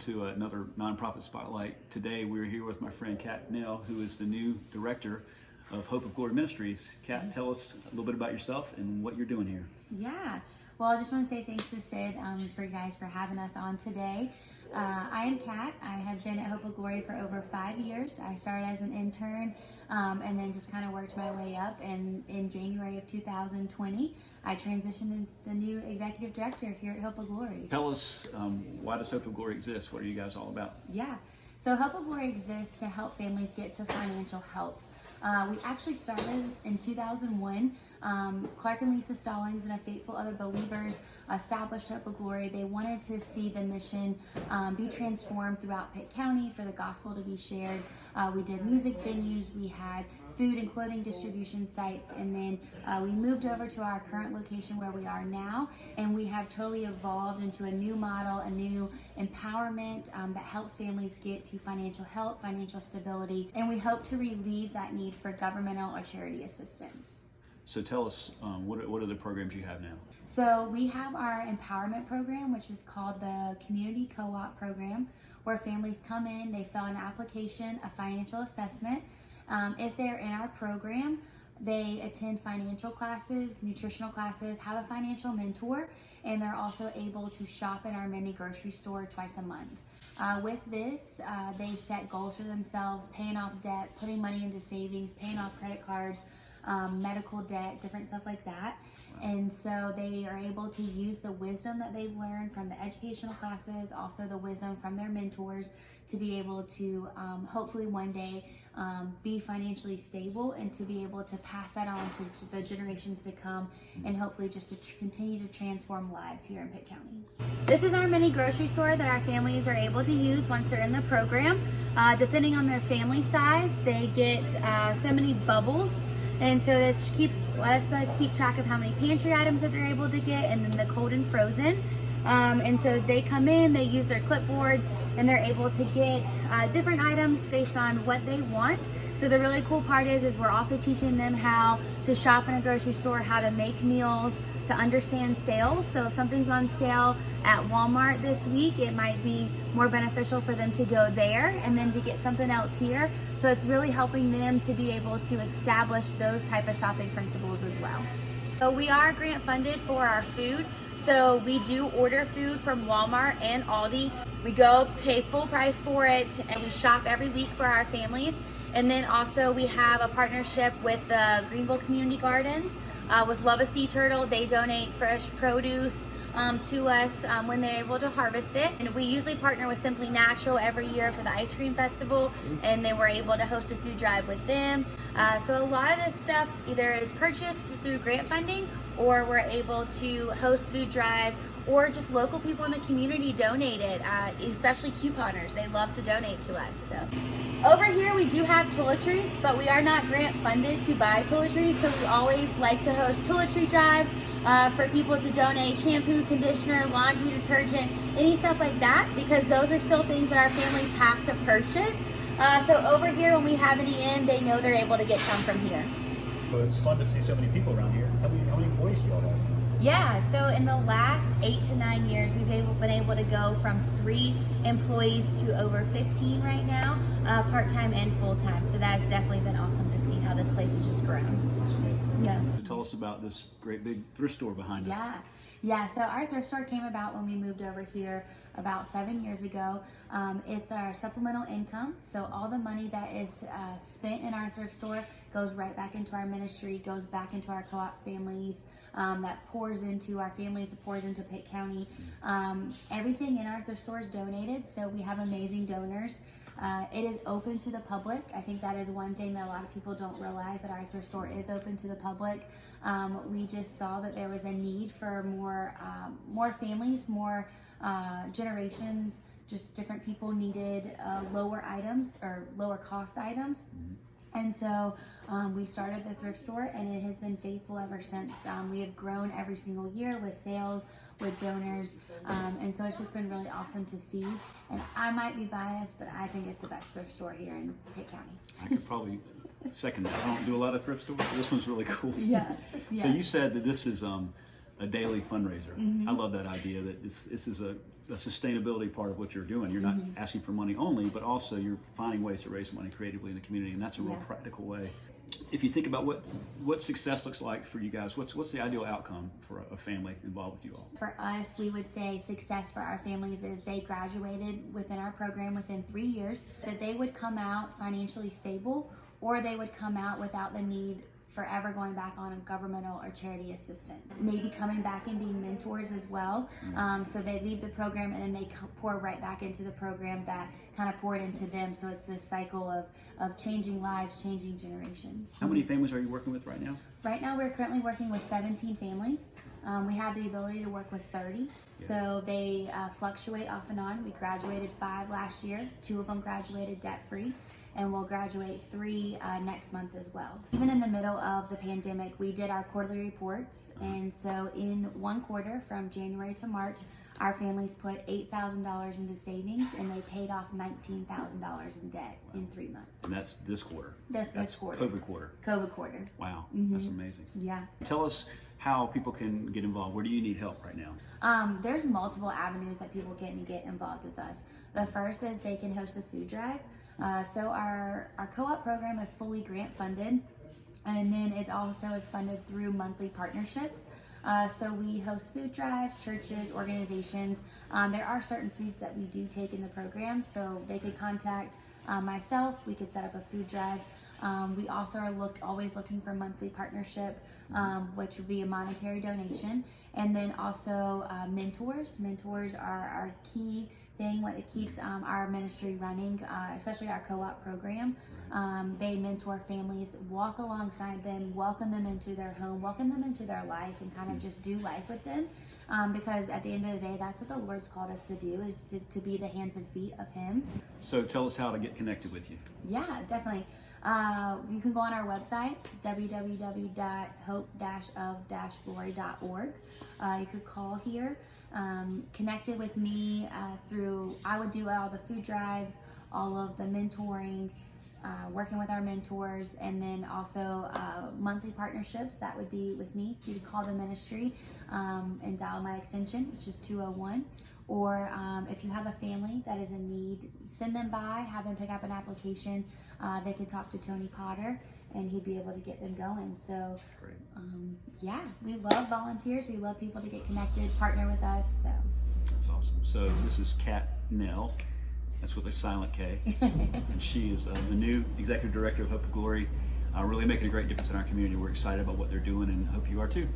to another nonprofit spotlight. Today we're here with my friend Kat Nell, who is the new director of Hope of Glory Ministries. Kat, tell us a little bit about yourself and what you're doing here. Yeah, well, I just want to say thanks to Sid for you guys for having us on today. I am Kat. I have been at Hope of Glory for over 5 years. I started as an intern and then just kind of worked my way up. And in January of 2020, I transitioned into the new executive director here at Hope of Glory. Tell us, why does Hope of Glory exist? What are you guys all about? Yeah, so Hope of Glory exists to help families get to financial help. We actually started in 2001. Clark and Lisa Stallings and a faithful other believers established Hope of Glory. They wanted to see the mission be transformed throughout Pitt County for the gospel to be shared. We did music venues, we had food and clothing distribution sites, and then we moved over to our current location where we are now, and we have totally evolved into a new model, a new empowerment that helps families get to financial help, financial stability, and we hope to relieve that need for governmental or charity assistance. So tell us, what are the programs you have now? So we have our empowerment program, which is called the Community Co-op program, where families come in, they fill an application, a financial assessment. If they're in our program, they attend financial classes, nutritional classes, have a financial mentor, and they're also able to shop in our mini grocery store twice a month. With this, they set goals for themselves, paying off debt, putting money into savings, paying off credit cards, medical debt, different stuff like that. And so they are able to use the wisdom that they've learned from the educational classes, also the wisdom from their mentors, to be able to hopefully one day be financially stable and to be able to pass that on to the generations to come, and hopefully just to continue to transform lives here in Pitt County. This is our mini grocery store that our families are able to use once they're in the program. Depending on their family size, they get so many bubbles. And so this lets us keep track of how many pantry items that they're able to get, and then the cold and frozen. And so they come in, they use their clipboards, and they're able to get different items based on what they want. So the really cool part is we're also teaching them how to shop in a grocery store, how to make meals, to understand sales. So if something's on sale at Walmart this week, it might be more beneficial for them to go there and then to get something else here. So it's really helping them to be able to establish those type of shopping principles as well. So we are grant funded for our food. So we do order food from Walmart and Aldi. We go pay full price for it, and we shop every week for our families. And then also we have a partnership with the Greenville Community Gardens with Love a Sea Turtle. They donate fresh produce to us when they're able to harvest it. And we usually partner with Simply Natural every year for the ice cream festival, and then we're able to host a food drive with them. So a lot of this stuff either is purchased through grant funding, or we're able to host food drives, or just local people in the community donate it, especially couponers. They love to donate to us. So over here we do have toiletries, but we are not grant funded to buy toiletries, so we always like to host toiletry drives for people to donate shampoo, conditioner, laundry detergent, any stuff like that, because those are still things that our families have to purchase. So over here, when we have any in, they know they're able to get some from here. So it's fun to see so many people around here. Tell me, how many employees do y'all have? Yeah, so in the last 8 to 9 years, we've been able to go from 3 employees to over 15 right now, part-time and full-time. So that's definitely been awesome to see how this place has just grown. That's amazing. Yeah. Tell us about this great big thrift store behind us. Yeah, so our thrift store came about when we moved over here about 7 years ago. It's our supplemental income, so all the money that is spent in our thrift store goes right back into our ministry, goes back into our co-op families, that pours into our families, it pours into Pitt County. Everything in our thrift store is donated, so we have amazing donors. It is open to the public. I think that is one thing that a lot of people don't realize, that our thrift store is open to the public. We just saw that there was a need for more families, more generations, just different people needed lower items or lower cost items. And so we started the thrift store, and it has been faithful ever since. We have grown every single year with sales, with donors, and so it's just been really awesome to see. And I might be biased, but I think it's the best thrift store here in Pitt County. I could probably second that. I don't do a lot of thrift stores, but this one's really cool. Yeah. So you said that this is a daily fundraiser. I love that idea that this is a sustainability part of what you're doing. You're not asking for money only, but also you're finding ways to raise money creatively in the community, and that's a real practical way. If you think about what success looks like for you guys, what's the ideal outcome for a family involved with you all? For us, we would say success for our families is they graduated within our program within 3 years, that they would come out financially stable, or they would come out without the need for ever going back on a governmental or charity assistance. Maybe coming back and being mentors as well. So they leave the program and then they pour right back into the program that kind of poured into them. So it's this cycle of changing lives, changing generations. How many families are you working with right now? Right now we're currently working with 17 families. We have the ability to work with 30. So they fluctuate off and on. We graduated 5 last year. 2 of them graduated debt-free. And we'll graduate 3 next month as well. Even in the middle of the pandemic, we did our quarterly reports. And so in 1 quarter, from January to March, our families put $8,000 into savings and they paid off $19,000 in debt in 3 months. And that's this quarter. This quarter. COVID quarter. COVID quarter. Wow, that's amazing. Yeah. Tell us how people can get involved. Where do you need help right now? There's multiple avenues that people can get involved with us. The first is they can host a food drive. So our co-op program is fully grant funded, and then it also is funded through monthly partnerships. So we host food drives, churches, organizations. There are certain foods that we do take in the program, so they could contact myself. We could set up a food drive. We also are always looking for monthly partnership, which would be a monetary donation. And then also mentors. Mentors are our key thing, what it keeps our ministry running, especially our co-op program. They mentor families, walk alongside them, welcome them into their home, welcome them into their life, and kind of just do life with them. Because at the end of the day, that's what the Lord's called us to do, is to be the hands and feet of Him. So tell us how to get connected with you. Yeah, definitely. You can go on our website, www.hope-of-glory.org. You could call here, connected with me I would do all the food drives, all of the mentoring, working with our mentors, and then also monthly partnerships. That would be with me. So you could call the ministry and dial my extension, which is 201. Or if you have a family that is in need, send them by, have them pick up an application. They can talk to Tony Potter, and he'd be able to get them going. So, yeah, we love volunteers. We love people to get connected, partner with us. So that's awesome. So this is Kat Nell. That's with a silent K. And she is the new executive director of Hope of Glory, really making a great difference in our community. We're excited about what they're doing and hope you are too.